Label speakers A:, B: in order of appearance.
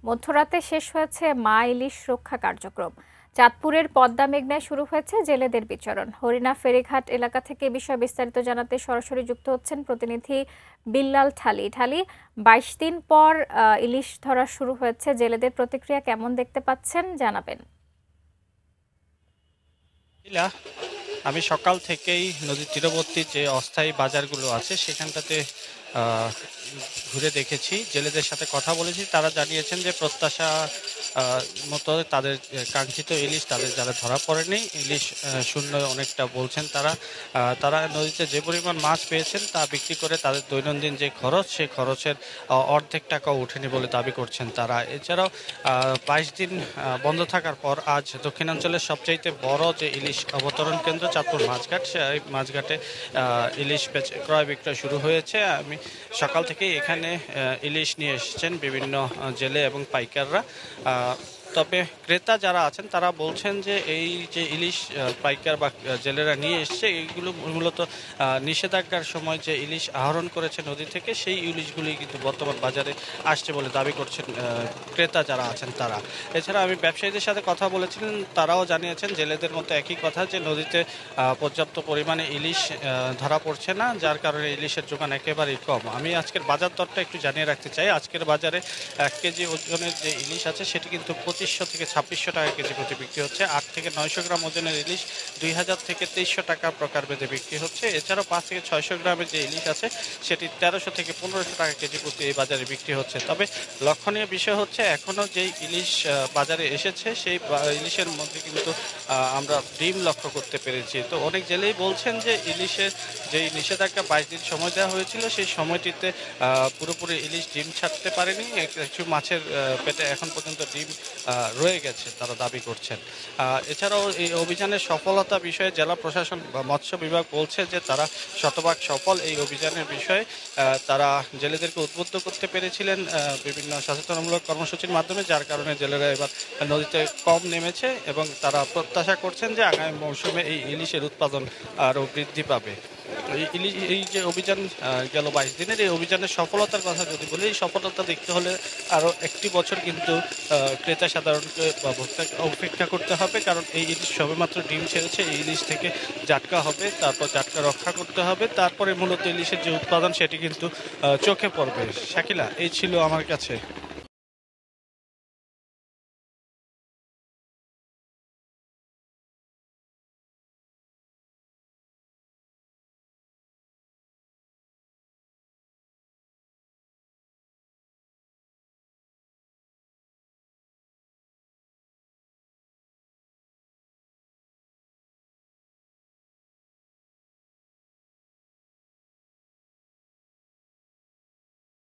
A: মধ্যরাতে শেষ হয়েছে মা ইলিশ রক্ষা কার্যক্রম। চাঁদপুরের পদ্মা মেঘনায় শুরু হয়েছে জেলেদের বিচরণ। হরিণা ফেরিঘাট এলাকা থেকে এ বিষয়ে বিস্তারিত জানাতে সরাসরি যুক্ত হচ্ছেন প্রতিনিধি বিল্লাল ঠালি। ২২ দিন পর ইলিশ ধরা শুরু হয়েছে, জেলেদের প্রতিক্রিয়া কেমন দেখতে পাচ্ছেন জানাবেন।
B: আমি সকাল থেকেই নদীর তীরবর্তী যে অস্থায়ী বাজারগুলো আছে সেখানটাতে ঘুরে দেখেছি, জেলেদের সাথে কথা বলেছি। তারা জানিয়েছেন যে প্রত্যাশা মতো তাদের কাঙ্ক্ষিত ইলিশ তাদের যারা ধরা পড়েনি, ইলিশ শূন্য অনেকটা বলছেন তারা। তারা নদীতে যে পরিমাণ মাছ পেয়েছেন তা বিক্রি করে তাদের দৈনন্দিন যে খরচ, সেই খরচের অর্ধেক টাকাও ওঠেনি বলে দাবি করছেন তারা। এছাড়াও ২২ দিন বন্ধ থাকার পর আজ দক্ষিণাঞ্চলের সবচাইতে বড় যে ইলিশ অবতরণ কেন্দ্র চাঁদপুর মাছঘাট, সেই মাছঘাটে ইলিশ ক্রয় বিক্রয় শুরু হয়েছে। আমি সকাল থেকেই এখানে ইলিশ নিয়ে এসেছেন বিভিন্ন জেলে এবং পাইকাররা। তবে ক্রেতা যারা আছেন তারা বলছেন যে এই যে ইলিশ পাইকার বা জেলেরা নিয়ে এসছে, এইগুলো মূলত নিষেধাজ্ঞার সময় যে ইলিশ আহরণ করেছে নদী থেকে, সেই ইলিশগুলি কিন্তু বর্তমান বাজারে আসছে বলে দাবি করছেন ক্রেতা যারা আছেন তারা। এছাড়া আমি ব্যবসায়ীদের সাথে কথা বলেছিলেন, তারাও জানিয়েছেন জেলেদের মতো একই কথা, যে নদীতে পর্যাপ্ত পরিমাণে ইলিশ ধরা পড়ছে না, যার কারণে ইলিশের যোগান একেবারেই কম। আমি আজকের বাজার দরটা একটু জানিয়ে রাখতে চাই। আজকের বাজারে 1 কেজি ওজনের যে ইলিশ আছে সেটি কিন্তু ২৫০০ থেকে ২৬০০ টাকা কেজি প্রতি বিক্রি হচ্ছে। ৮ থেকে ৯০০ গ্রাম ওজনের ইলিশ ২০০০ থেকে ২৩০০ টাকা প্রকারভেদে বিক্রি হচ্ছে। এছাড়াও ৫ থেকে ৬০০ গ্রামের যে ইলিশ আছে সেটি ১৩০০ থেকে ১৫০০ টাকা কেজি প্রতি এই বাজারে বিক্রি হচ্ছে। তবে লক্ষণীয় বিষয় হচ্ছে, এখনও যেই ইলিশ বাজারে এসেছে সেই ইলিশের মধ্যে কিন্তু আমরা ডিম লক্ষ্য করতে পেরেছি। তো অনেক জেলেই বলছেন যে ইলিশের যেই নিষেধাজ্ঞা ২২ দিন সময় দেওয়া হয়েছিল, সেই সময়টিতে পুরোপুরি ইলিশ ডিম ছাড়তে পারেনি। কিছু মাছের পেটে এখন পর্যন্ত ডিম রয়ে গেছে, তারা দাবি করছেন। এছাড়াও এই অভিযানের সফলতা বিষয়ে জেলা প্রশাসন বা মৎস্য বিভাগ বলছে যে তারা শতভাগ সফল এই অভিযানের বিষয়ে। তারা জেলেদেরকে উদ্বুদ্ধ করতে পেরেছিলেন বিভিন্ন সচেতনমূলক কর্মসূচির মাধ্যমে, যার কারণে জেলেরা এবার নদীতে কম নেমেছে এবং তারা প্রত্যাশা করছেন যে আগামী মৌসুমে এই ইলিশের উৎপাদন আরও বৃদ্ধি পাবে। এই যে অভিযান গেল ২২ দিনের, এই অভিযানের সফলতার কথা যদি বলি, এই সফলতা দেখতে হলে আরও 1টি বছর কিন্তু ক্রেতা সাধারণকে বা ভোক্তাকে অপেক্ষা করতে হবে, কারণ এই ইলিশ সবেমাত্র ডিম ছেড়েছে। এই ইলিশ থেকে জাটকা হবে, তারপর জাটকা রক্ষা করতে হবে, তারপরে মূলত ইলিশের যে উৎপাদন সেটি কিন্তু চোখে পড়বে। শাকিলা, এই ছিল আমার কাছে।